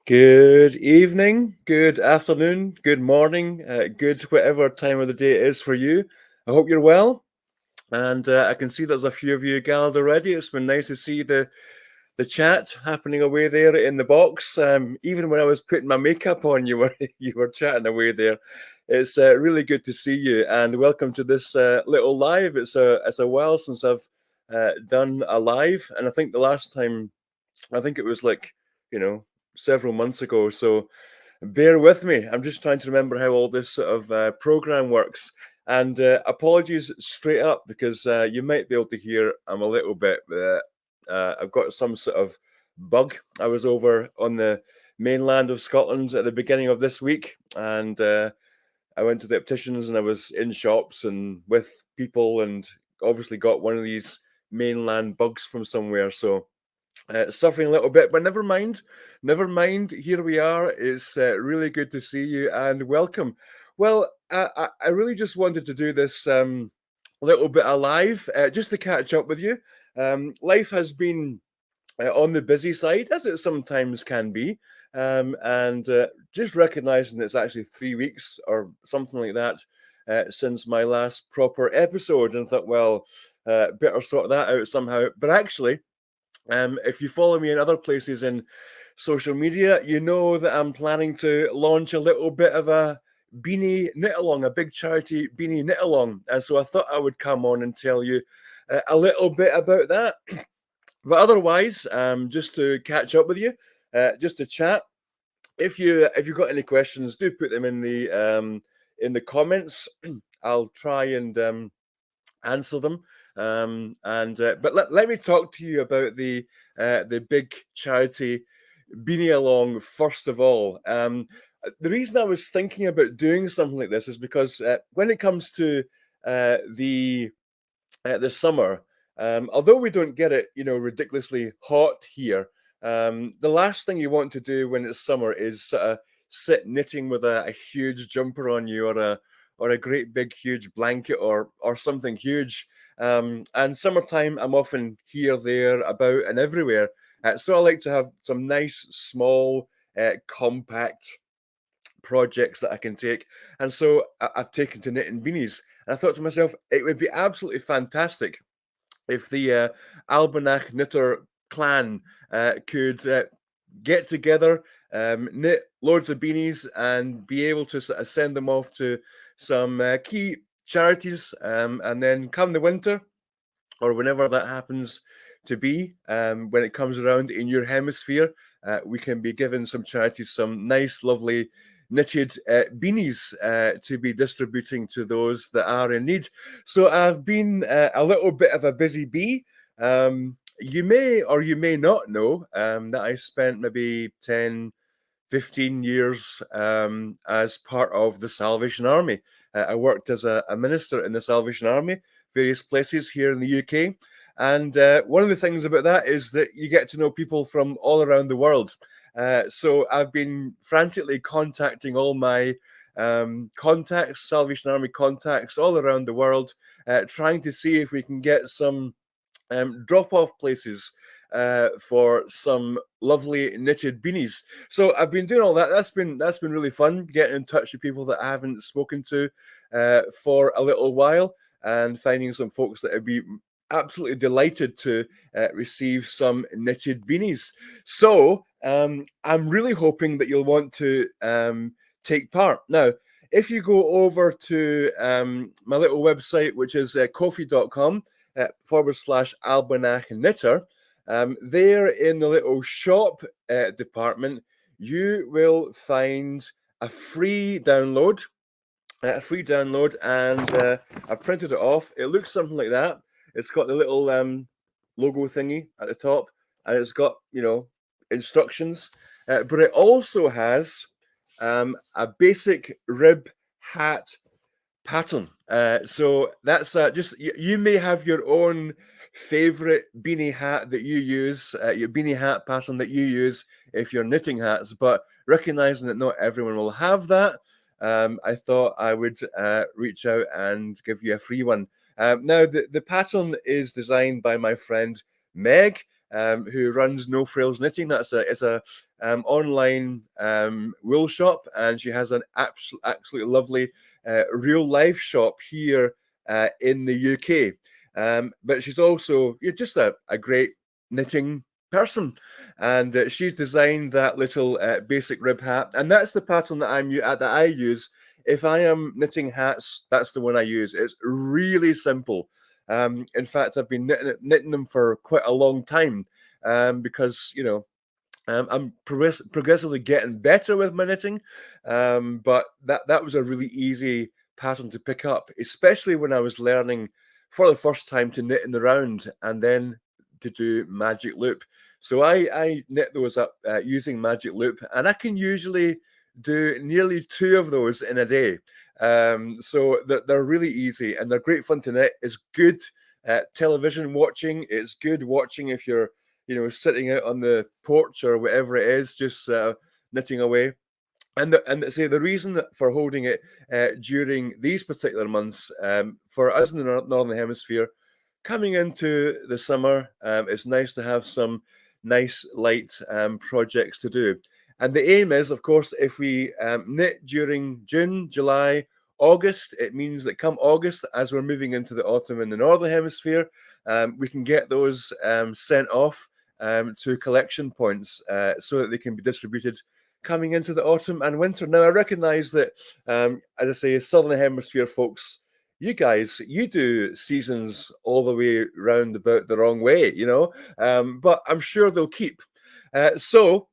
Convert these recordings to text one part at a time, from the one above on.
Good evening, good afternoon, good morning, good whatever time of the day it is for you. I hope you're well, and I can see there's a few of you gathered already. It's been nice to see the chat happening away there in the box. Even when I was putting my makeup on, you were you were chatting away there. It's really good to see you, and welcome to this little live. It's a while since I've done a live, and I think the last time I think it was like you know several months ago. So bear with me. I'm just trying to remember how all this sort of program works. And apologies straight up because you might be able to hear I'm a little bit. I've got some sort of bug. I was over on the mainland of Scotland at the beginning of this week, and I went to the opticians and I was in shops and with people, and obviously got one of these mainland bugs from somewhere. So suffering a little bit, but never mind. Never mind. Here we are. It's really good to see you and welcome. Well, I really just wanted to do this little bit alive just to catch up with you. Life has been on the busy side, as it sometimes can be, and just recognizing it's actually 3 weeks or something like that since my last proper episode, and thought, well, better sort that out somehow. But actually, if you follow me in other places in social media, you know that I'm planning to launch a little bit of a beanie knit along, a big charity beanie knit along. And so I thought I would come on and tell you a little bit about that. But otherwise, just to catch up with you, just to chat. If you've got any questions, do put them in the comments. I'll try and answer them. But let me talk to you about the big charity Beanie-Along first of all. The reason I was thinking about doing something like this is because when it comes to the summer, although we don't get it, ridiculously hot here, the last thing you want to do when it's summer is sit knitting with a huge jumper on you, or a great big huge blanket, or something huge. And summertime, I'm often here, there, about, and everywhere. So I like to have some nice, small, compact projects that I can take. And so I've taken to knitting beanies. And I thought to myself, it would be absolutely fantastic if the Albanach knitter clan could get together, knit loads of beanies, and be able to sort of send them off to some key charities. And then come the winter, or whenever that happens to be, when it comes around in your hemisphere, we can be giving some charities some nice, lovely knitted beanies to be distributing to those that are in need. So I've been a little bit of a busy bee. You may or you may not know that I spent maybe 10, 15 years as part of the Salvation Army. I worked as a minister in the Salvation Army, various places here in the UK. And one of the things about that is that you get to know people from all around the world. So I've been frantically contacting all my contacts, Salvation Army contacts all around the world, trying to see if we can get some drop-off places for some lovely knitted beanies. So I've been doing all that. That's been really fun, getting in touch with people that I haven't spoken to for a little while, and finding some folks that would be absolutely delighted to receive some knitted beanies. So I'm really hoping that you'll want to take part. Now, if you go over to my little website, which is ko-fi.com /Albanach Knitter, there in the little shop department, you will find a free download. And I've printed it off. It looks something like that. It's got the little logo thingy at the top, and it's got instructions. But it also has a basic rib hat pattern. So that's just you may have your own favorite beanie hat that you use, your beanie hat pattern that you use if you're knitting hats. But recognizing that not everyone will have that, I thought I would reach out and give you a free one. Now, the pattern is designed by my friend Meg, who runs No Frills Knitting. It's a online wool shop, and she has an absolutely lovely real life shop here in the UK. But she's also just a great knitting person, and she's designed that little basic rib hat, and that's the pattern that I use. If I am knitting hats, that's the one I use. It's really simple. In fact, I've been knitting them for quite a long time, because I'm progressively getting better with my knitting, but that was a really easy pattern to pick up, especially when I was learning for the first time to knit in the round and then to do magic loop. So I knit those up using magic loop, and I can usually do nearly 2 of those in a day. So they're really easy and they're great fun to knit. It's good television watching. It's good watching if you're sitting out on the porch or whatever it is, just knitting away. And the reason for holding it during these particular months, for us in the Northern Hemisphere, coming into the summer, it's nice to have some nice light projects to do. And the aim is, of course, if we knit during June, July, August, it means that come August, as we're moving into the autumn in the Northern Hemisphere, we can get those sent off to collection points so that they can be distributed coming into the autumn and winter. Now, I recognize that, as I say, Southern Hemisphere folks, you guys, you do seasons all the way round about the wrong way, but I'm sure they'll keep. So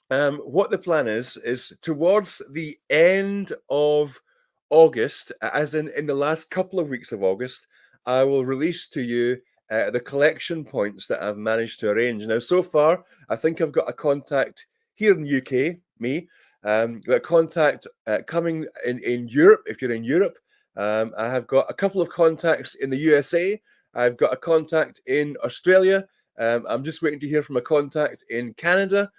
what the plan is towards the end of August, as in the last couple of weeks of August, I will release to you the collection points that I've managed to arrange. Now, so far, I think I've got a contact here in the UK, me, got a contact coming in Europe, if you're in Europe. I have got a couple of contacts in the USA. I've got a contact in Australia. I'm just waiting to hear from a contact in Canada.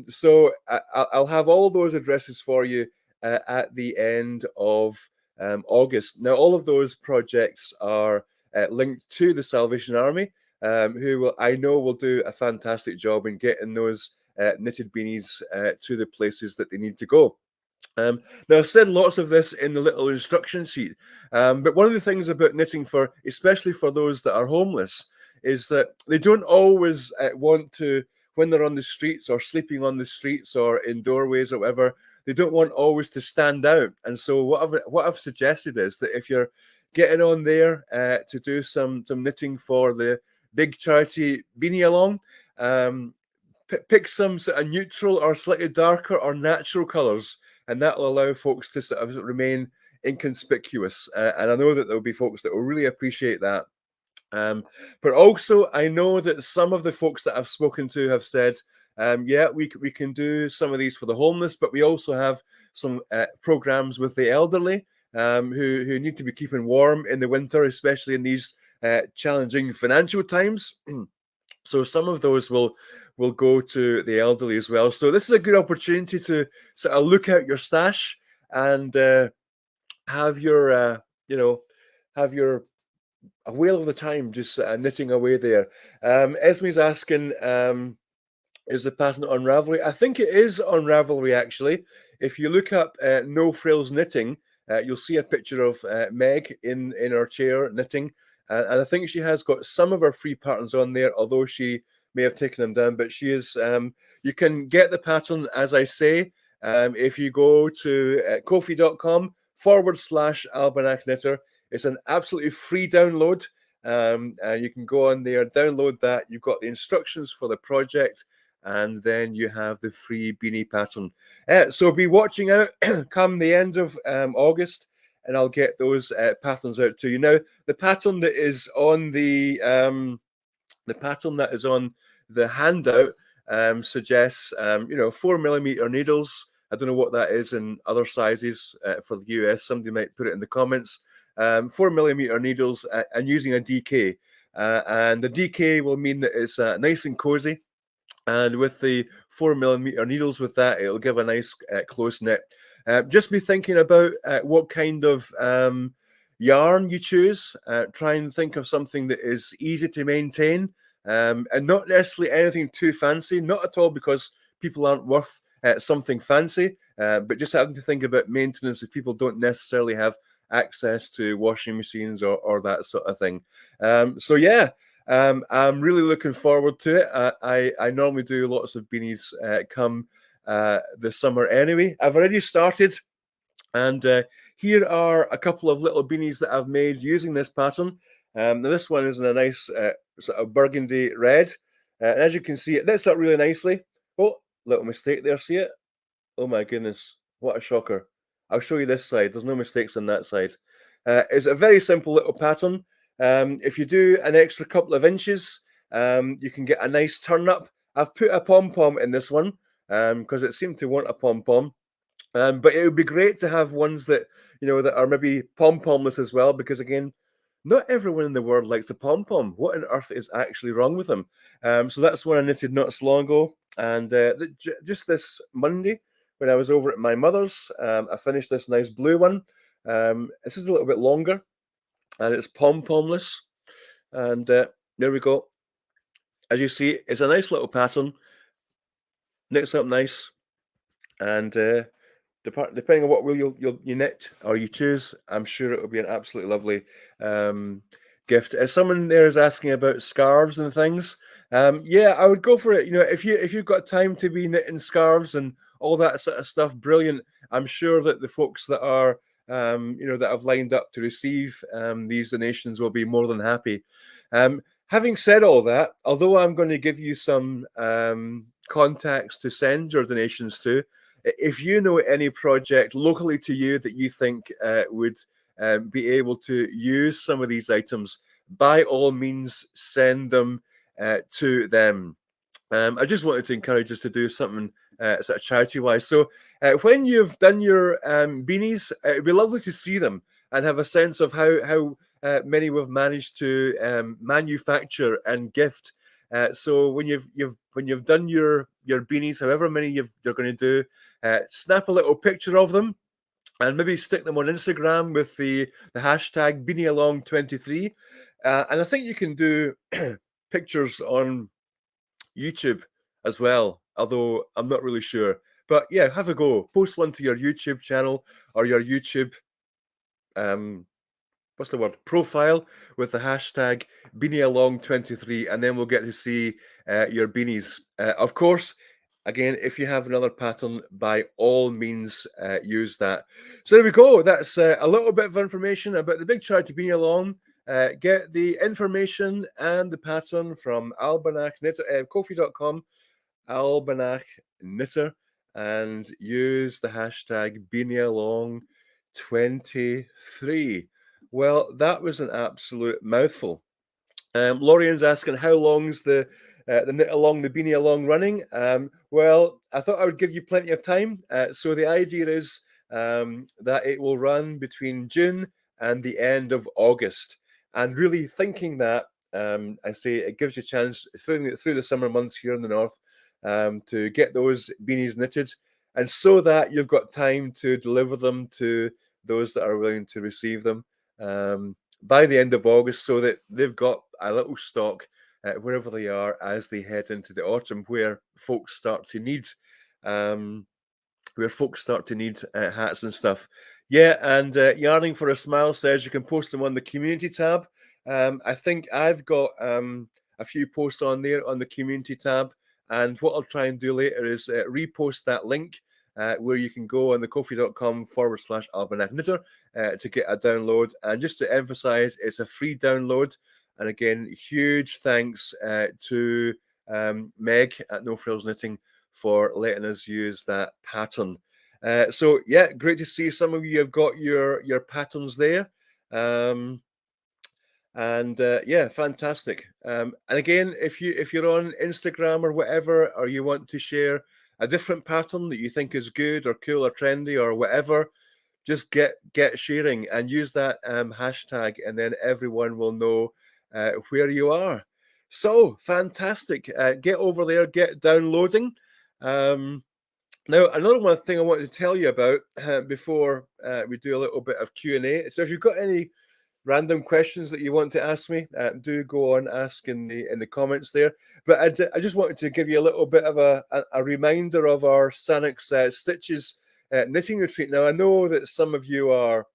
So I'll have all those addresses for you at the end of August. Now, all of those projects are linked to the Salvation Army, who I know will do a fantastic job in getting those knitted beanies to the places that they need to go. Now, I've said lots of this in the little instruction sheet, but one of the things about knitting, especially for those that are homeless, is that they don't always want to, when they're on the streets or sleeping on the streets or in doorways or whatever, they don't want always to stand out. And so what I've suggested is that if you're getting on there to do some knitting for the Big Charity Beanie-Along, pick some sort of neutral or slightly darker or natural colours, and that will allow folks to sort of remain inconspicuous. And I know that there'll be folks that will really appreciate that. But also, I know that some of the folks that I've spoken to have said, yeah, we can do some of these for the homeless, but we also have some programs with the elderly who need to be keeping warm in the winter, especially in these challenging financial times. So some of those will go to the elderly as well. So this is a good opportunity to sort of look out your stash and have your a whale of the time just knitting away there. Esme's asking, is the pattern on Ravelry? I think it is on Ravelry, actually. If you look up No Frills Knitting, you'll see a picture of Meg in her chair knitting. And I think she has got some of her free patterns on there, although she may have taken them down. But she is, you can get the pattern, as I say, if you go to kofi.com/Albanach Knitter. It's an absolutely free download. And you can go on there, download that. You've got the instructions for the project, and then you have the free beanie pattern. So be watching out come the end of August, and I'll get those patterns out to you. Now, the pattern that is on the handout suggests 4mm needles. I don't know what that is in other sizes for the US. Somebody might put it in the comments. 4mm needles and using a DK, and the DK will mean that it's nice and cozy. And with the 4mm needles, with that, it'll give a nice close knit. Just be thinking about what kind of yarn you choose. Try and think of something that is easy to maintain and not necessarily anything too fancy, not at all because people aren't worth something fancy, but just having to think about maintenance if people don't necessarily have access to washing machines or that sort of thing. So yeah, I'm really looking forward to it. I normally do lots of beanies come the summer anyway. I've already started, and here are a couple of little beanies that I've made using this pattern. Now this one is in a nice sort of burgundy red. And as you can see, it knits up really nicely. Oh, little mistake there, see it? Oh my goodness, what a shocker. I'll show you this side. There's no mistakes on that side. It's a very simple little pattern. If you do an extra couple of inches, you can get a nice turn up. I've put a pom-pom in this one because it seemed to want a pom-pom. But it would be great to have ones that that are maybe pom-pomless as well, because again, not everyone in the world likes a pom-pom. What on earth is actually wrong with them? So that's one I knitted not so long ago, and just this Monday when I was over at my mother's, I finished this nice blue one. This is a little bit longer, and it's pom-pomless, and there we go. As you see, it's a nice little pattern, knits up nice, and depending on what wheel you knit or you choose, I'm sure it will be an absolutely lovely gift. As someone there is asking about scarves and things, yeah, I would go for it. If you've got time to be knitting scarves and all that sort of stuff, brilliant. I'm sure that the folks that are that have lined up to receive these donations will be more than happy. Having said all that, although I'm going to give you some contacts to send your donations to, if you know any project locally to you that you think would be able to use some of these items, by all means, send them to them. I just wanted to encourage us to do something sort of charity-wise. So when you've done your beanies, it'd be lovely to see them and have a sense of how many we've managed to manufacture and gift. So when you've done your beanies, however many you're going to do, snap a little picture of them and maybe stick them on Instagram with the hashtag Beanie-Along23. And I think you can do pictures on YouTube as well, although I'm not really sure. But yeah, have a go. Post one to your YouTube channel or your YouTube what's the word, profile with the hashtag Beanie-Along23, and then we'll get to see your beanies. Of course, again, if you have another pattern, by all means, use that. So there we go. That's a little bit of information about the Big Charity Beanie-Along. Get the information and the pattern from Albanach Knitter, Ko-fi.com, Albanach Knitter, and use the hashtag Beanie-Along23. Well, that was an absolute mouthful. Lorian's asking how long's the knit along, the Beanie-Along running. Well, I thought I would give you plenty of time. So the idea is that it will run between June and the end of August. And really thinking that, I say it gives you a chance through the summer months here in the north to get those beanies knitted, and so that you've got time to deliver them to those that are willing to receive them by the end of August, so that they've got a little stock wherever they are as they head into the autumn, where folks start to need hats and stuff. Yeah, and Yarning for a Smile says you can post them on the community tab. I think I've got a few posts on there on the community tab, and what I'll try and do later is repost that link where you can go on the ko-fi.com/Albanach Knitter to get a download. And just to emphasize, it's a free download. And again, huge thanks to Meg at No Frills Knitting for letting us use that pattern. So yeah, great to see some of you have got your patterns there. And yeah, fantastic. And again, if you're on Instagram or whatever, or you want to share a different pattern that you think is good or cool or trendy or whatever, just get sharing and use that hashtag, and then everyone will know where you are. So fantastic. Get over there, get downloading. Now, another one thing I wanted to tell you about before we do a little bit of Q&A. So if you've got any random questions that you want to ask me, do go on, ask in the comments there. But I just wanted to give you a little bit of a reminder of our Sanix Stitches knitting retreat. Now, I know that some of you are,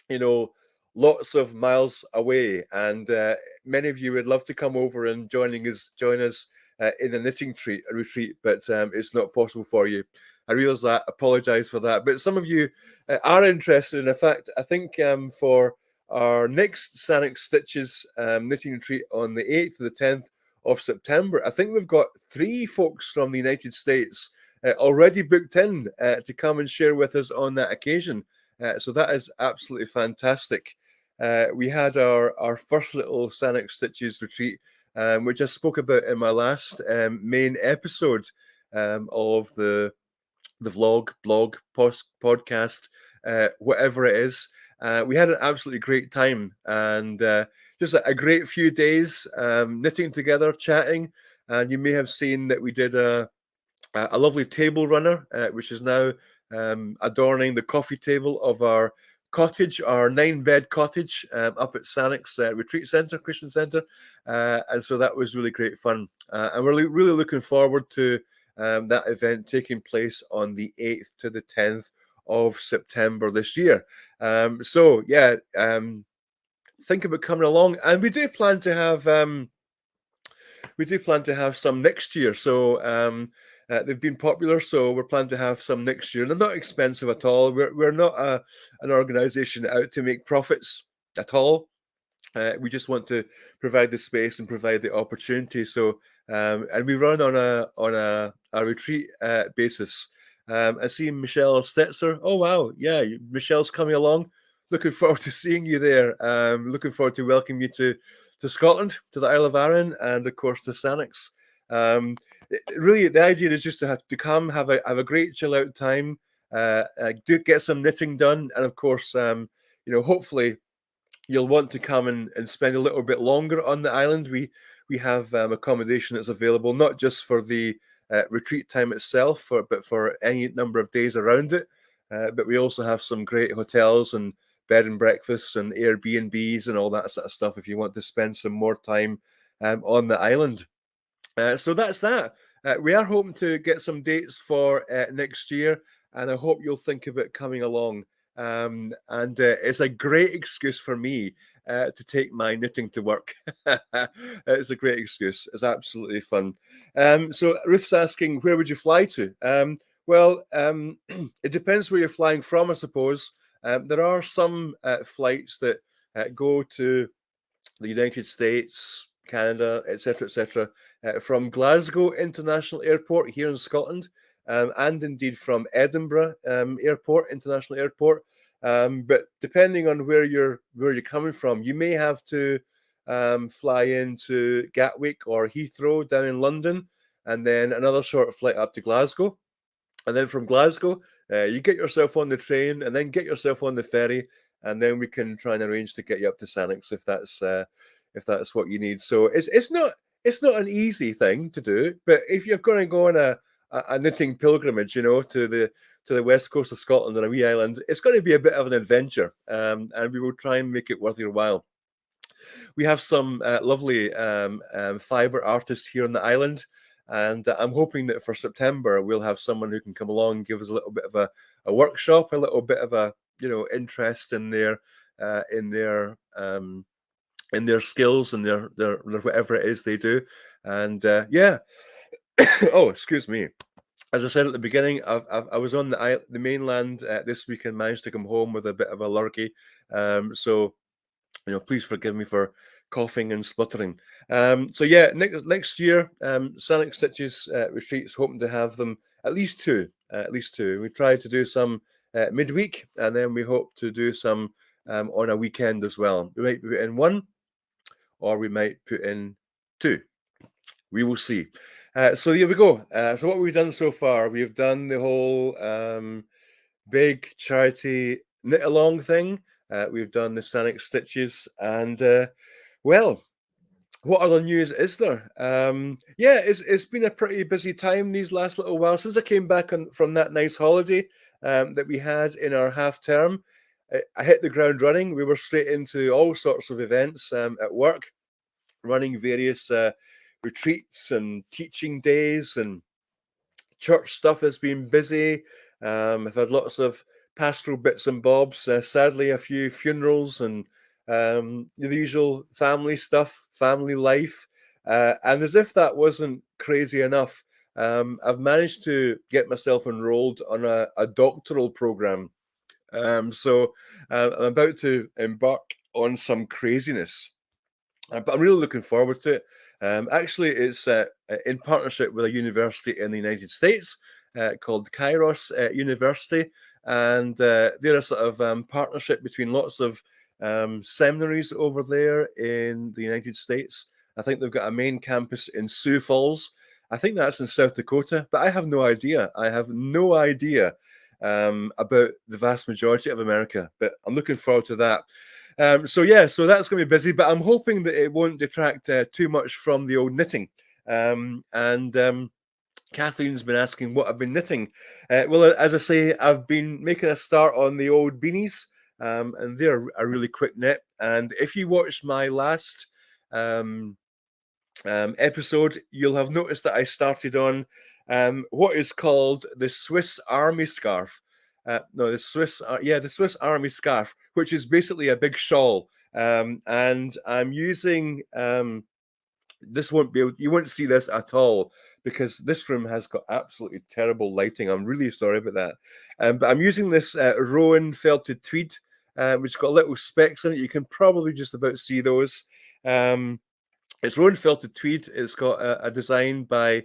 you know, lots of miles away, and many of you would love to come over and join us in a knitting retreat, but it's not possible for you. I realise that. Apologise for that. But some of you are interested. And in fact, I think for our next Sanix Stitches knitting retreat on the 8th to the 10th of September, I think we've got 3 folks from the United States already booked in to come and share with us on that occasion. So that is absolutely fantastic. We had our first little Sanix Stitches retreat, which I spoke about in my last main episode of the vlog, blog, podcast, whatever it is. We had an absolutely great time, and just a great few days knitting together, chatting. And you may have seen that we did a lovely table runner, which is now adorning the coffee table of our cottage, our 9-bed cottage up at Sanix Retreat Centre, Christian Centre. And so that was really great fun. And we're really looking forward to that event taking place on the 8th to the 10th of September this year. So yeah, think about coming along. And we do plan to have some next year. So they've been popular, so we're planning to have some next year. They're not expensive at all. We're not an organisation out to make profits at all. We just want to provide the space and provide the opportunity. So and we run on a retreat basis. I see Michelle Stetzer. Oh wow, yeah, Michelle's coming along. Looking forward to seeing you there. Looking forward to welcoming you to Scotland, to the Isle of Arran, and of course to Sanix. Really, the idea is just to come, have a great chill out time, do get some knitting done, and of course, hopefully you'll want to come and spend a little bit longer on the island. We have accommodation that's available not just for the retreat time itself, but for any number of days around it. But we also have some great hotels and bed and breakfasts and Airbnbs and all that sort of stuff if you want to spend some more time on the island. So that's that. We are hoping to get some dates for next year, and I hope you'll think about coming along. And it's a great excuse for me to take my knitting to work. It's a great excuse. It's absolutely fun. So Ruth's asking, where would you fly to? Well, it depends where you're flying from, I suppose. There are some flights that go to the United States, Canada, etc., from Glasgow International Airport here in Scotland, and indeed from Edinburgh International Airport. But depending on where you're coming from, you may have to fly into Gatwick or Heathrow down in London, and then another short flight up to Glasgow. And then from Glasgow, you get yourself on the train, and then get yourself on the ferry, and then we can try and arrange to get you up to Sanix if that's what you need. So it's not an easy thing to do, but if you're going to go on a knitting pilgrimage, to the west coast of Scotland on a wee island, it's going to be a bit of an adventure, and we will try and make it worth your while. We have some lovely fibre artists here on the island, and I'm hoping that for September we'll have someone who can come along and give us a little bit of a workshop, a little bit of a interest in their skills and their whatever it is they do. And yeah. Oh, excuse me. As I said at the beginning, I was on the mainland this week and managed to come home with a bit of a lurgy. So please forgive me for coughing and spluttering. So yeah, next year, Sanix Stitches retreats, hoping to have them at least two. We try to do some midweek, and then we hope to do some on a weekend as well. We might put in one, or we might put in two. We will see. So here we go. So what we've done so far, we've done the whole Big Charity Knit-Along thing. We've done the Sanix Stitches, and well, what other news is there? Yeah, it's been a pretty busy time these last little while since I came back from that nice holiday that we had in our half term. I hit the ground running. We were straight into all sorts of events at work, running various retreats and teaching days, and church stuff has been busy. I've had lots of pastoral bits and bobs. Sadly, a few funerals and the usual family stuff, family life. And as if that wasn't crazy enough, I've managed to get myself enrolled on a doctoral program. So I'm about to embark on some craziness. But I'm really looking forward to it. Actually, it's in partnership with a university in the United States called Kairos University, and they're a sort of partnership between lots of seminaries over there in the United States. I think they've got a main campus in Sioux Falls. I think that's in South Dakota, but I have no idea. I have no idea about the vast majority of America, but I'm looking forward to that. So yeah, so that's going to be busy, but I'm hoping that it won't detract too much from the old knitting. And Kathleen's been asking what I've been knitting. Well, as I say, I've been making a start on the old beanies, and they're a really quick knit. And if you watched my last um, episode, you'll have noticed that I started on what is called the Swiss Army scarf. No, the Swiss Army scarf, which is basically a big shawl. And I'm using this you won't see this at all because this room has got absolutely terrible lighting. I'm really sorry about that. But I'm using this Rowan felted tweed, which got little specks in it. You can probably just about see those. It's Rowan felted tweed. It's got a design by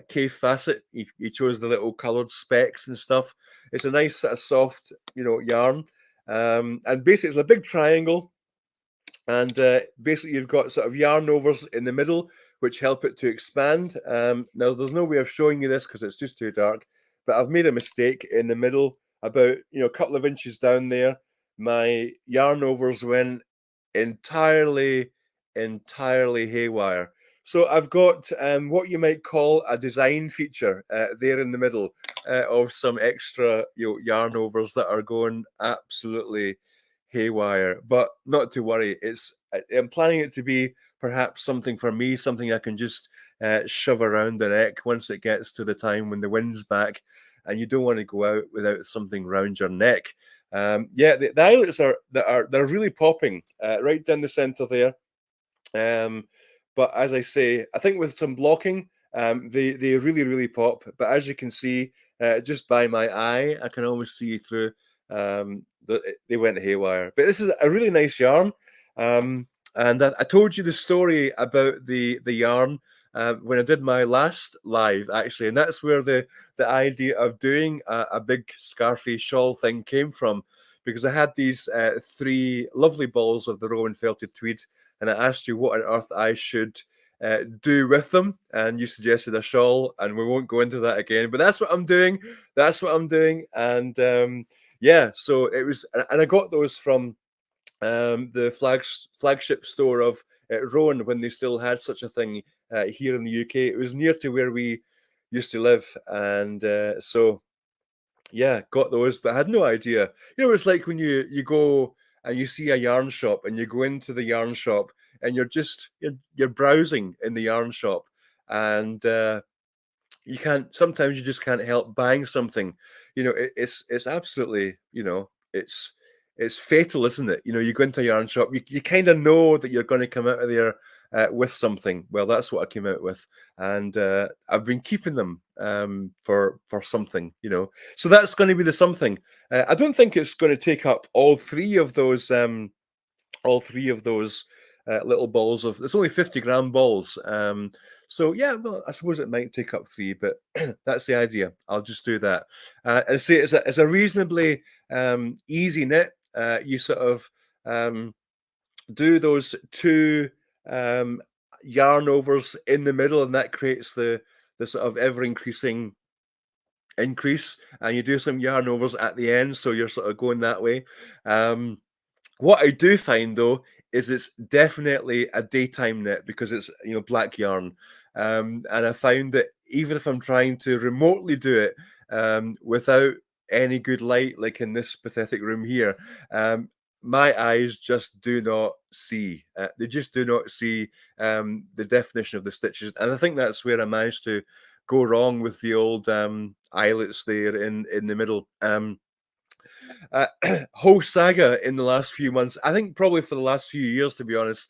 Cave Facet. He chose the little coloured specks and stuff. It's a nice sort of soft, yarn. And basically, it's a big triangle. And basically, you've got sort of yarn overs in the middle, which help it to expand. Now, there's no way of showing you this because it's just too dark. But I've made a mistake in the middle, about a couple of inches down there. My yarn overs went entirely haywire. So I've got what you might call a design feature there in the middle of some extra yarn overs that are going absolutely haywire. But not to worry, I'm planning it to be perhaps something for me, something I can just shove around the neck once it gets to the time when the wind's back, and you don't want to go out without something round your neck. Yeah, the eyelets they're really popping right down the center there. But as I say, I think with some blocking, they really pop. But as you can see, just by my eye, I can almost see through. They went haywire. But this is a really nice yarn. And I told you the story about the yarn when I did my last live, actually, and that's where the idea of doing a big scarfy shawl thing came from, because I had these 3 lovely balls of the Rowan felted tweed, and I asked you what on earth I should do with them, and you suggested a shawl, and we won't go into that again. But that's what I'm doing. That's what I'm doing, and yeah. So it was, and I got those from the flagship store of Rowan when they still had such a thing here in the UK. It was near to where we used to live, and so yeah, got those, but I had no idea. It's like when you go and you see a yarn shop, and you go into the yarn shop, and you're browsing in the yarn shop, and sometimes you just can't help buying something. It's absolutely, it's fatal, isn't it? You go into a yarn shop, you kind of know that you're going to come out of there with something. Well, that's what I came out with, and I've been keeping them for something. So that's going to be the something. I don't think it's going to take up all three of those little balls of. It's only 50-gram balls. So yeah, well, I suppose it might take up 3, but that's the idea. I'll just do that. And see, it's a reasonably easy knit. You sort of do those 2 yarn overs in the middle, and that creates the sort of ever increasing increase. And you do some yarn overs at the end, so you're sort of going that way. What I do find though is it's definitely a daytime knit because it's black yarn, and I find that even if I'm trying to remotely do it without any good light, like in this pathetic room here, um, my eyes just do not see. They just do not see the definition of the stitches, and I think that's where I managed to go wrong with the old eyelets there in the middle. Uh, whole saga in the last few months. I think probably for the last few years, to be honest,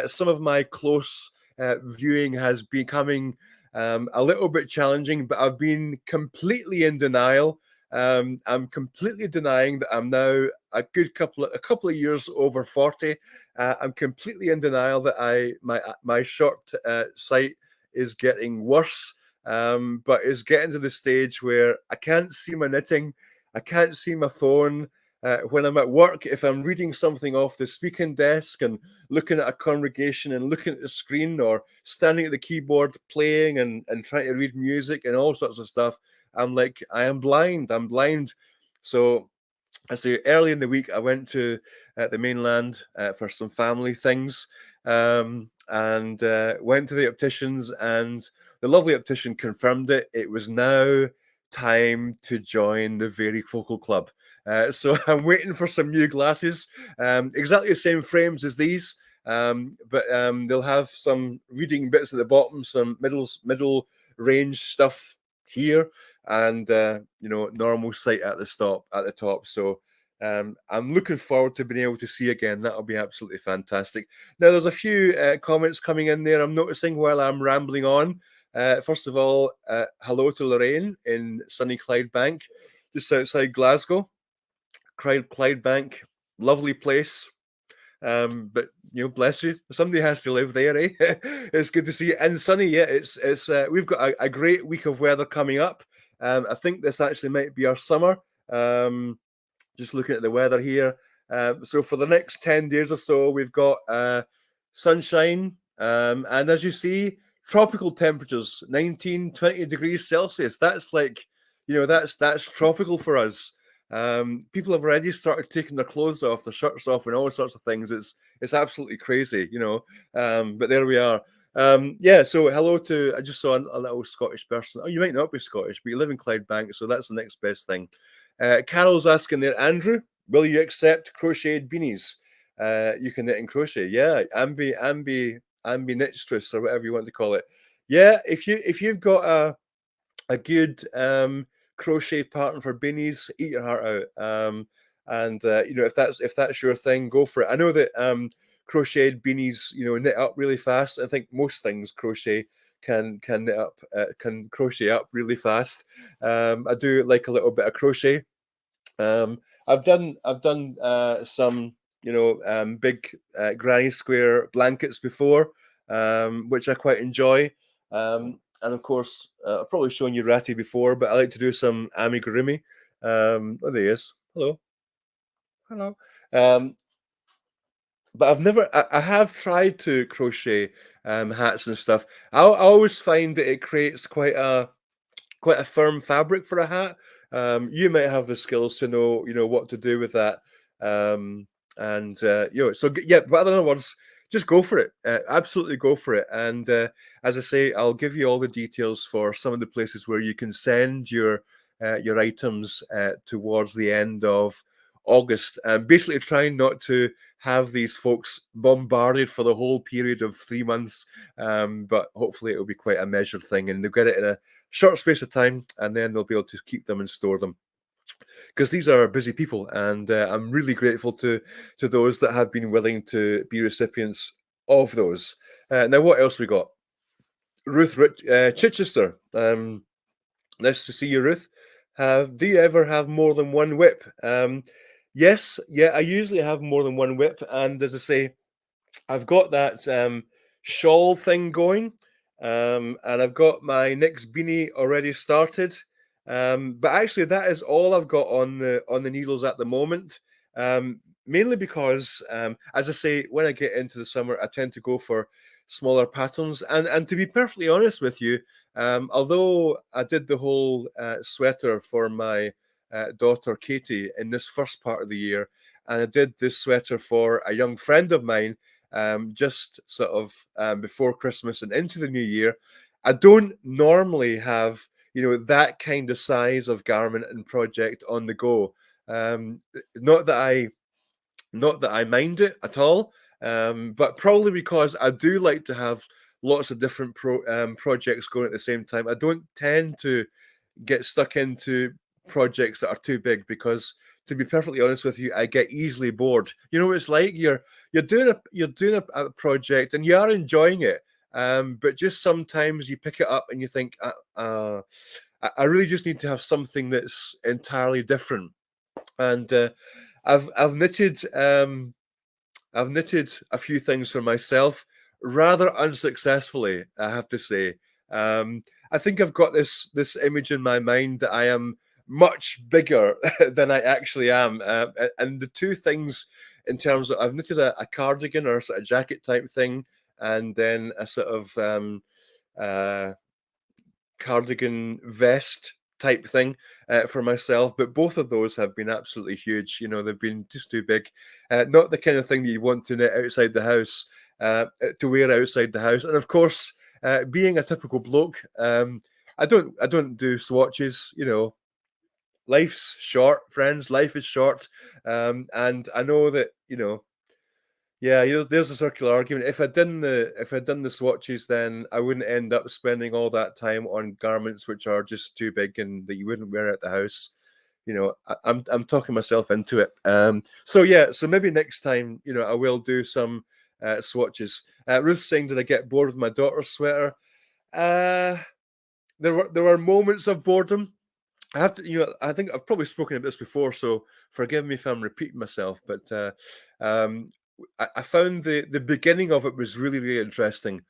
some of my close viewing has becoming a little bit challenging, but I've been completely in denial. I'm completely denying that I'm now a couple of years over 40. I'm completely in denial that my short sight is getting worse, but is getting to the stage where I can't see my knitting. I can't see my phone. When I'm at work, if I'm reading something off the speaking desk and looking at a congregation and looking at the screen, or standing at the keyboard playing and trying to read music and all sorts of stuff, I'm like, I am blind. I'm blind. So I say early in the week, I went to the mainland for some family things, and went to the opticians, and the lovely optician confirmed it. It was now time to join the Varifocal Club. So I'm waiting for some new glasses, exactly the same frames as these, but they'll have some reading bits at the bottom, some middle range stuff here, and normal sight at the top. So I'm looking forward to being able to see again. That'll be absolutely fantastic. Now, there's a few comments coming in there I'm noticing while I'm rambling on. First of all, hello to Lorraine in sunny Clydebank, just outside Glasgow. Clydebank, lovely place. But bless you. Somebody has to live there, eh? It's good to see you. And sunny, yeah. It's we've got a great week of weather coming up. I think this actually might be our summer. Just looking at the weather here. So for the next 10 days or so, we've got sunshine. And as you see, tropical temperatures, 19, 20 degrees Celsius. That's like, that's tropical for us. People have already started taking their clothes off, their shirts off, and all sorts of things. It's absolutely crazy, but there we are. Yeah, so hello to, I just saw a little Scottish person. Oh, you might not be Scottish, but you live in Clydebank, so that's the next best thing. Carol's asking there, Andrew, will you accept crocheted beanies? You can knit and crochet, yeah. Ambi knitstress, or whatever you want to call it. Yeah, if you've got a good crochet pattern for beanies, eat your heart out. And if that's your thing, go for it. I know that crocheted beanies, knit up really fast. I think most things can crochet up really fast. I do like a little bit of crochet. I've done some big granny square blankets before, which I quite enjoy. And of course, I've probably shown you Ratty before, but I like to do some amigurumi. Oh, there he is. Hello. Hello. But I have tried to crochet hats and stuff. I always find that it creates quite a firm fabric for a hat. You might have the skills to know, what to do with that. And yeah. But in other words, just go for it. Absolutely go for it. And as I say, I'll give you all the details for some of the places where you can send your items towards the end of August. Basically, trying not to have these folks bombarded for the whole period of 3 months. But hopefully, it'll be quite a measured thing, and they'll get it in a short space of time, and then they'll be able to keep them and store them, because these are busy people, and I'm really grateful to those that have been willing to be recipients of those. Now, what else we got? Ruth Chichester. Nice to see you, Ruth. Do you ever have more than one whip? Yes, yeah, I usually have more than one whip, and as I say, I've got that shawl thing going, and I've got my next beanie already started. But actually, that is all I've got on the needles at the moment. Mainly because, as I say, when I get into the summer, I tend to go for smaller patterns. And to be perfectly honest with you, although I did the whole sweater for my daughter Katie in this first part of the year, and I did this sweater for a young friend of mine just sort of before Christmas and into the new year. I don't normally have that kind of size of garment and project on the go. Um, not that I mind it at all, but probably because I do like to have lots of different projects going at the same time. I don't tend to get stuck into projects that are too big because, to be perfectly honest with you, I get easily bored. You know what it's like? You're doing a project and you are enjoying it, but just sometimes you pick it up and you think, I really just need to have something that's entirely different. And I've knitted. I've knitted a few things for myself, rather unsuccessfully, I have to say. I think I've got this image in my mind that I am much bigger than I actually am. And the two things, in terms of, I've knitted a cardigan or a sort of jacket type thing, and then a sort of uh, cardigan vest type thing for myself, but both of those have been absolutely huge. They've been just too big. Not the kind of thing that you want to knit outside the house, to wear outside the house. And of course, being a typical bloke, I don't do swatches. Life's short, friends. Life is short, and I know that. Yeah, there's a circular argument. If I'd done the swatches, then I wouldn't end up spending all that time on garments which are just too big and that you wouldn't wear at the house. I'm talking myself into it. So yeah, so maybe next time, I will do some swatches. Ruth's saying, did I get bored with my daughter's sweater? Uh, there were moments of boredom. I have to, I think I've probably spoken about this before, so forgive me if I'm repeating myself, but um, I found the beginning of it was really, really interesting,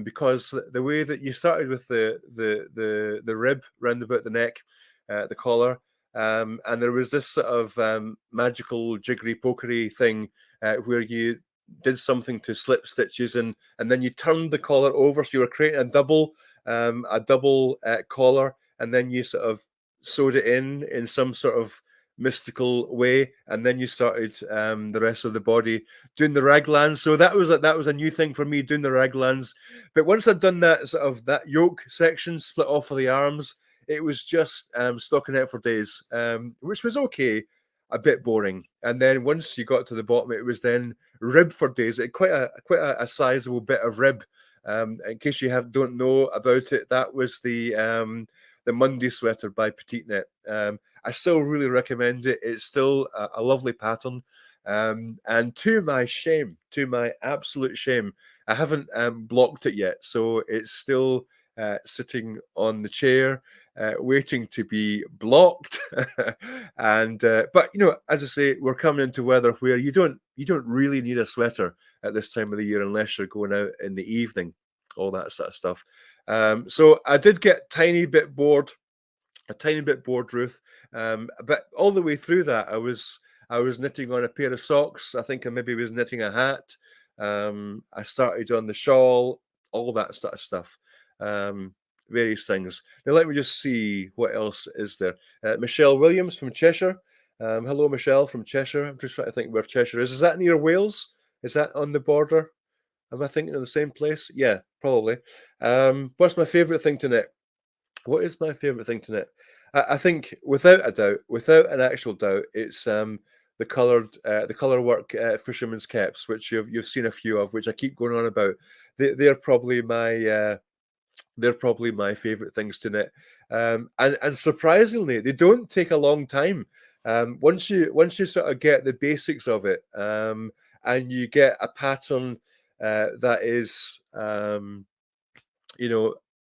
because the way that you started with the rib round about the neck, the collar, and there was this sort of magical jiggery pokery thing where you did something to slip stitches and then you turned the collar over, so you were creating a double collar, and then you sort of sewed it in some sort of mystical way, and then you started the rest of the body doing the raglans. So that was a new thing for me, doing the raglans. But once I'd done that sort of that yoke section split off of the arms, it was just stocking out for days, which was okay, a bit boring. And then once you got to the bottom, it was then rib for days. It quite a sizable bit of rib. In case you don't know about it, that was the Monday sweater by Petite Knit. I still really recommend it. It's still a lovely pattern. And to my absolute shame, I haven't blocked it yet. So it's still sitting on the chair, waiting to be blocked. And but as I say, we're coming into weather where you don't really need a sweater at this time of the year unless you're going out in the evening, all that sort of stuff. So I did get a tiny bit bored, Ruth. But all the way through that, I was knitting on a pair of socks. I think I maybe was knitting a hat. I started on the shawl, all that sort of stuff. Various things. Now let me just see what else is there. Michelle Williams from Cheshire. Hello, Michelle from Cheshire. I'm just trying to think where Cheshire is. Is that near Wales? Is that on the border? Am I thinking of the same place? Yeah, probably. What's my favourite thing to knit? What is my favourite thing to knit? I think, without a doubt, without an actual doubt, it's the colour work fisherman's caps, which you've seen a few of, which I keep going on about. They're probably my favourite things to knit, and surprisingly, they don't take a long time. Once you sort of get the basics of it, and you get a pattern that is,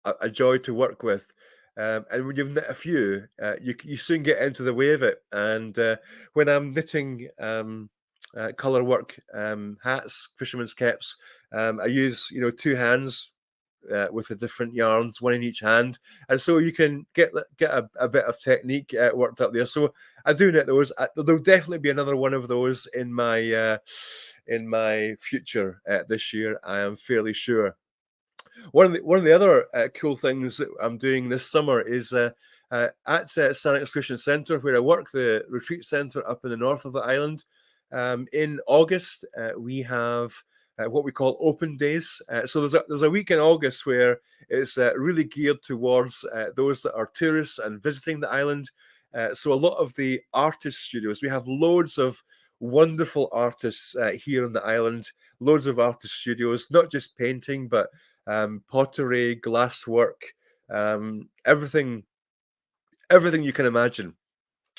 a joy to work with. And when you've knit a few, you soon get into the way of it. And when I'm knitting colour work hats, fisherman's caps, I use two hands with the different yarns, one in each hand, and so you can get a bit of technique worked up there. So I do knit those. There'll definitely be another one of those in my future this year, I am fairly sure. One of the other cool things that I'm doing this summer is at Sonic Excursion Centre, where I work, the retreat centre up in the north of the island. In August, we have what we call open days. So there's a week in August where it's really geared towards those that are tourists and visiting the island. So a lot of the artist studios, we have loads of wonderful artists here on the island, loads of artist studios, not just painting, but pottery, glasswork, everything you can imagine.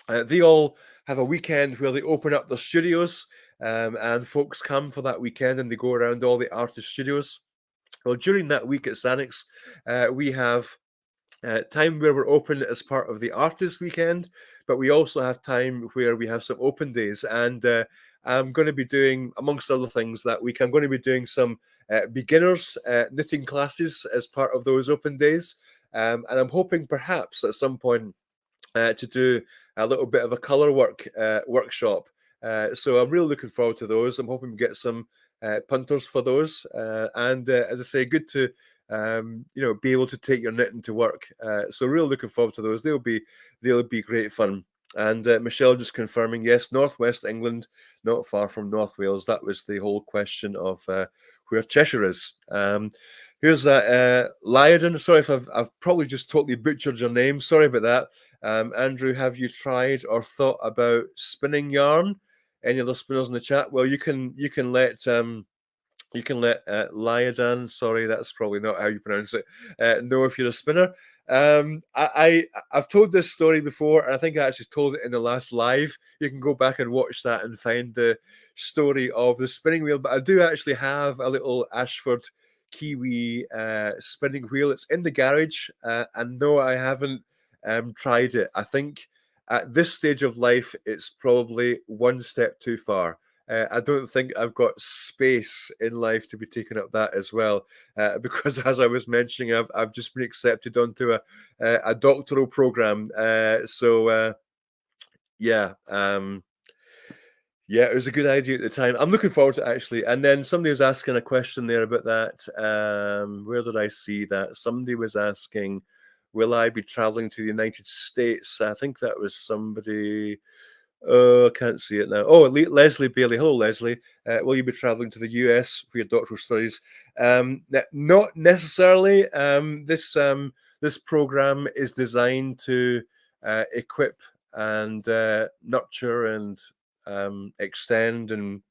They all have a weekend where they open up their studios, and folks come for that weekend and they go around all the artist studios. Well, during that week at Sanix, we have time where we're open as part of the artist weekend, but we also have time where we have some open days. And I'm going to be doing, amongst other things, that week, I'm going to be doing some beginners knitting classes as part of those open days. And I'm hoping perhaps at some point to do a little bit of a colour work workshop. So I'm really looking forward to those. I'm hoping to get some punters for those. And as I say, good to be able to take your knitting to work. So really looking forward to those. They'll be great fun. And Michelle just confirming, yes, Northwest England, not far from North Wales. That was the whole question of where Cheshire is. Here's that Lyodon. Sorry if I've probably just totally butchered your name. Sorry about that. Andrew, have you tried or thought about spinning yarn? Any other spinners in the chat? Well, you can let Lyadan, sorry, that's probably not how you pronounce it, know if you're a spinner. I've told this story before, and I think I actually told it in the last live. You can go back and watch that and find the story of the spinning wheel. But I do actually have a little Ashford Kiwi spinning wheel. It's in the garage, and no, I haven't tried it. I think at this stage of life, it's probably one step too far. I don't think I've got space in life to be taking up that as well, because as I was mentioning, I've just been accepted onto a doctoral program. Yeah, yeah, it was a good idea at the time. I'm looking forward to it, actually. And then somebody was asking a question there about that. Where did I see that? Somebody was asking, will I be traveling to the United States? I think that was somebody. I can't see it now. Oh, Leslie Bailey. Hello, Leslie. Will you be traveling to the US for your doctoral studies? Not necessarily. This program is designed to equip and nurture and extend and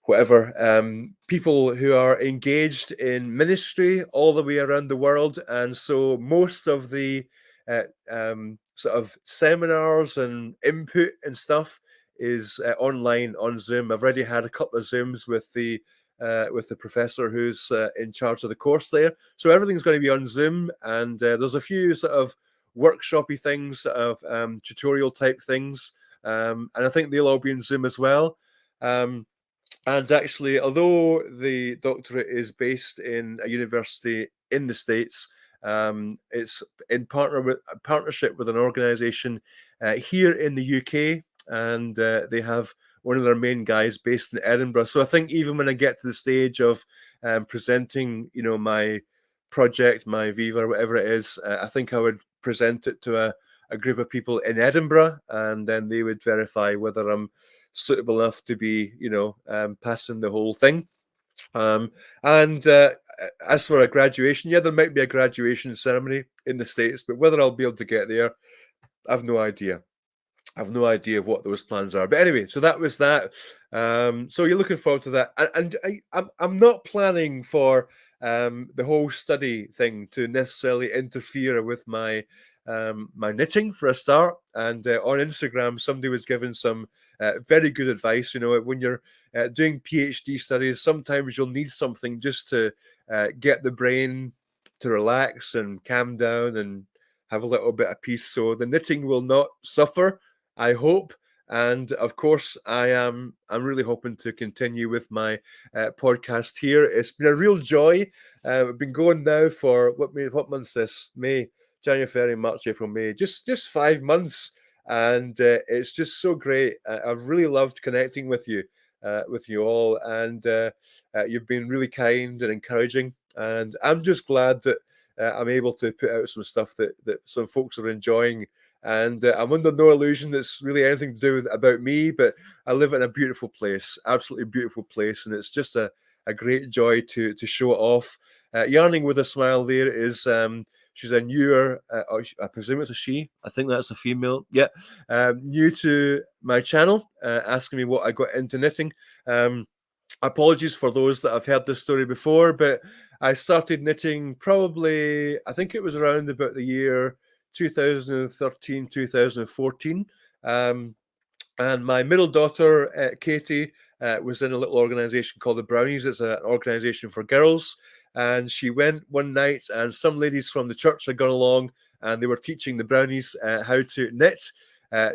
whatever people who are engaged in ministry all the way around the world. And so most of the sort of seminars and input and stuff is online on Zoom. I've already had a couple of Zooms with the professor who's in charge of the course there. So everything's going to be on Zoom, and there's a few sort of workshopy things, of tutorial type things, and I think they'll all be in Zoom as well. And actually, although the doctorate is based in a university in the States, it's in partnership with an organisation here in the UK, and they have one of their main guys based in Edinburgh. So I think even when I get to the stage of presenting, my project, my Viva, whatever it is, I think I would present it to a group of people in Edinburgh, and then they would verify whether I'm suitable enough to be, passing the whole thing. And as for a graduation, yeah, there might be a graduation ceremony in the States, but whether I'll be able to get there, I've no idea. I've no idea what those plans are. But anyway, so that was that. So you're looking forward to that. And I'm not planning for the whole study thing to necessarily interfere with my my knitting for a start. And on Instagram, somebody was giving some very good advice. When you're doing PhD studies, sometimes you'll need something just to get the brain to relax and calm down and have a little bit of peace. So the knitting will not suffer, I hope. And of course, I'm really hoping to continue with my podcast here. It's been a real joy. We've been going now for what month's this? May, January, February, March, April, May. Just 5 months, and it's just so great. I've really loved connecting with you all, and you've been really kind and encouraging. And I'm just glad that I'm able to put out some stuff that some folks are enjoying. And I'm under no illusion that's really anything to do about me, but I live in a beautiful place, absolutely beautiful place, and it's just a a great joy to show it off. Yarning with a Smile there is she's a newer, I presume it's a she. I think that's a female. Yeah, new to my channel, asking me what I got into knitting. Apologies for those that have heard this story before, but I started knitting probably, I think it was around about the year 2013, 2014. Um, and my middle daughter, Katie, was in a little organization called the Brownies. It's an organization for girls. And she went one night, and some ladies from the church had gone along and they were teaching the Brownies how to knit.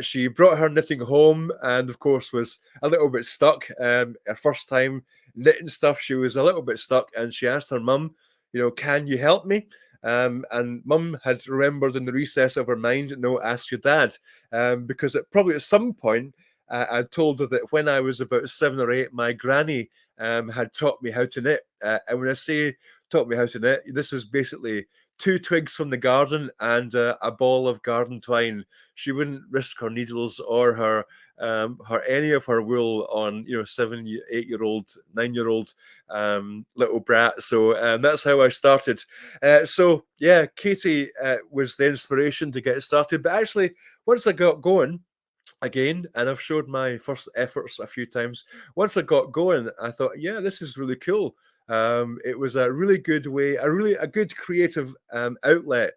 She brought her knitting home and, of course, was a little bit stuck. Her first time knitting stuff, she was a little bit stuck, and she asked her mum, can you help me? And mum had remembered in the recess of her mind, no, ask your dad. Because probably at some point, I told her that when I was about 7 or 8, my granny had taught me how to knit. And when I say taught me how to knit, this is basically 2 twigs from the garden and a ball of garden twine. She wouldn't risk her needles or her any of her wool on 7, 8-year-old, 9-year-old little brat. So that's how I started. So yeah, Katie was the inspiration to get started. But actually, once I got going again, and I've showed my first efforts a few times. Once I got going, I thought, yeah, this is really cool. It was a really good way, a good creative outlet,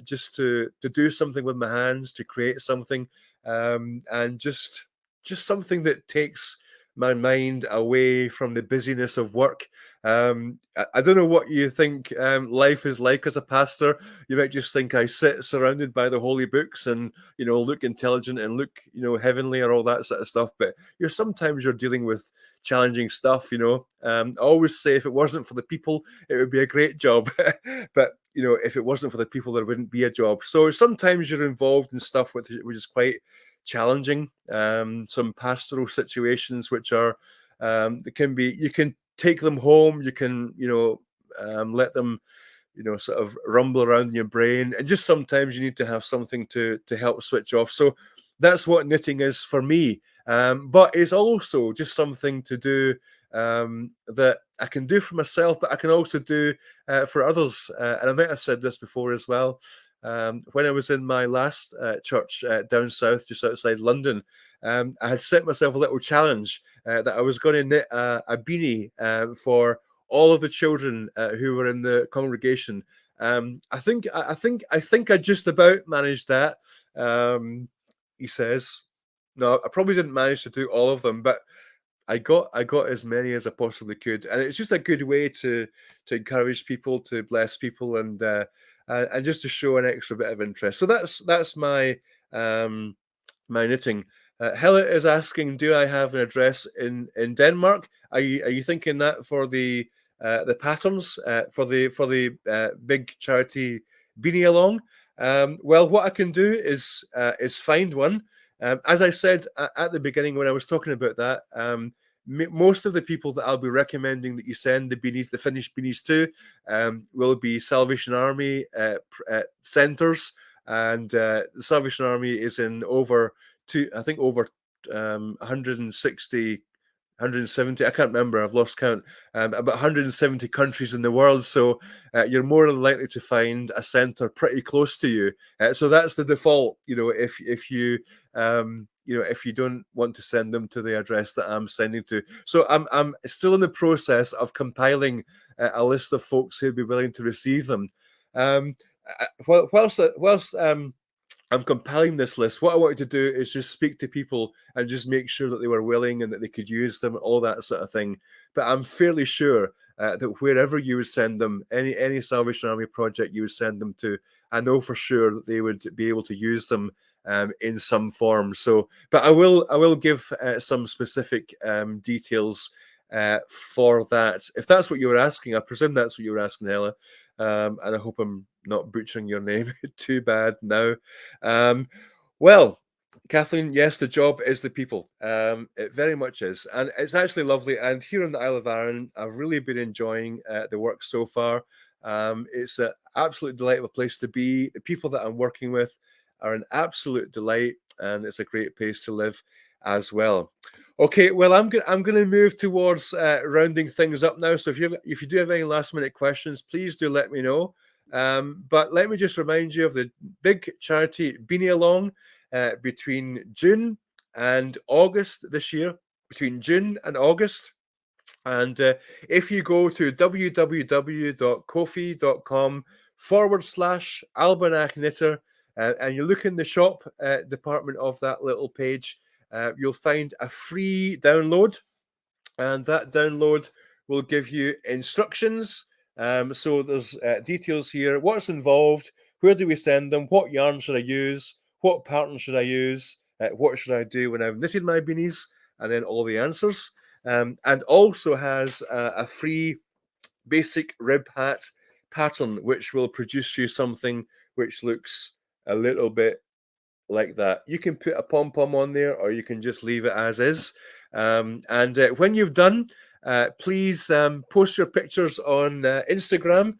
just to do something with my hands, to create something, and just something that takes my mind away from the busyness of work. I don't know what you think life is like as a pastor. You might just think I sit surrounded by the holy books and look intelligent and look heavenly or all that sort of stuff. But sometimes you're dealing with challenging stuff. I always say if it wasn't for the people, it would be a great job. But if it wasn't for the people, there wouldn't be a job. So sometimes you're involved in stuff which is quite challenging. Some pastoral situations which are that can be, you can take them home, you can let them sort of rumble around in your brain, and just sometimes you need to have something to help switch off. So that's what knitting is for me. But it's also just something to do that I can do for myself, but I can also do for others. And I might have said this before as well. When I was in my last church down south, just outside London, I had set myself a little challenge that I was going to knit a beanie for all of the children who were in the congregation. I think I just about managed that. He says, no, I probably didn't manage to do all of them, but I got as many as I possibly could, and it's just a good way to encourage people, to bless people, and just to show an extra bit of interest. So that's my my knitting. Hella is asking, do I have an address in Denmark? Are you thinking that for the patterns for the Big Charity Beanie-Along? Well, what I can do is find one. As I said at the beginning when I was talking about that, most of the people that I'll be recommending that you send the beanies, the finished beanies to, will be Salvation Army centres, and the Salvation Army is in over 160, 170, I can't remember, I've lost count, about 170 countries in the world. So you're more than likely to find a centre pretty close to you. So that's the default, if you don't want to send them to the address that I'm sending to. So I'm still in the process of compiling a list of folks who'd be willing to receive them. Whilst I'm compiling this list, what I wanted to do is just speak to people and just make sure that they were willing and that they could use them, all that sort of thing. But I'm fairly sure that wherever you would send them, any Salvation Army project you would send them to, I know for sure that they would be able to use them in some form. So, but I will give some specific details for that. If that's what you were asking, I presume that's what you were asking, Hella. And I hope I'm not butchering your name too bad now. Well, Kathleen, yes, the job is the people. It very much is. And it's actually lovely. And here on the Isle of Arran, I've really been enjoying the work so far. It's an absolute delightful place to be. The people that I'm working with are an absolute delight, and it's a great place to live as well. Okay, well, I'm gonna move towards rounding things up now. So if you do have any last minute questions, please do let me know. But let me just remind you of the Big Charity Beanie-Along between June and August this year. Between June and August. And if you go to www.kofi.com/Albanach Knitter and you look in the shop department of that little page, you'll find a free download, and that download will give you instructions. So there's details here: what's involved, where do we send them, what yarn should I use, what pattern should I use, what should I do when I've knitted my beanies, and then all the answers. And also has a free basic rib hat pattern, which will produce you something which looks a little bit like that. You can put a pom pom on there, or you can just leave it as is. And when you've done, please post your pictures on Instagram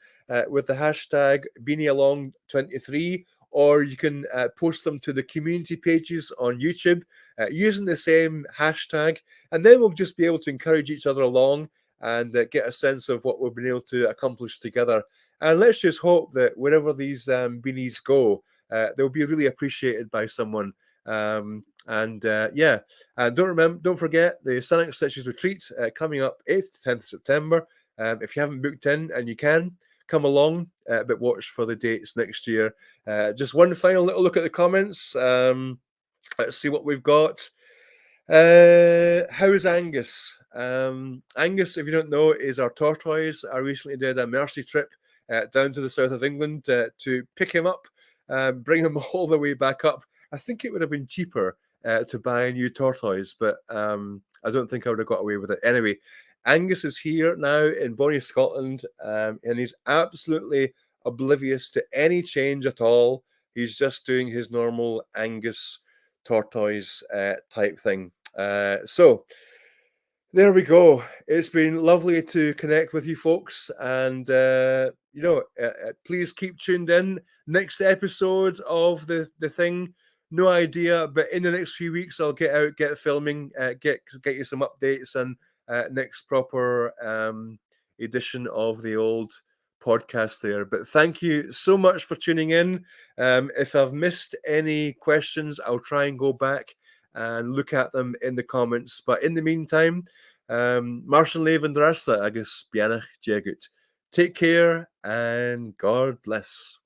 with the hashtag BeanieAlong23, or you can post them to the community pages on YouTube using the same hashtag, and then we'll just be able to encourage each other along and get a sense of what we've been able to accomplish together. And let's just hope that wherever these beanies go, they'll be really appreciated by someone. And yeah, and don't forget the Sonic Stitches retreat coming up 8th to 10th of September. If you haven't booked in and you can, come along, but watch for the dates next year. Just one final little look at the comments. Let's see what we've got. How's Angus? Angus, if you don't know, is our tortoise. I recently did a mercy trip down to the south of England to pick him up, bring him all the way back up. I think it would have been cheaper to buy a new tortoise, but I don't think I would have got away with it. Anyway, Angus is here now in Bonnie, Scotland, and he's absolutely oblivious to any change at all. He's just doing his normal Angus tortoise type thing. So there we go. It's been lovely to connect with you folks, and please keep tuned in. Next episode of the thing, no idea, but in the next few weeks I'll get filming, get you some updates, and next proper edition of the old podcast there. But thank you so much for tuning in. If I've missed any questions, I'll try and go back and look at them in the comments. But in the meantime, Marshall Leven Drasta agus Bianach Jegut. Take care and God bless.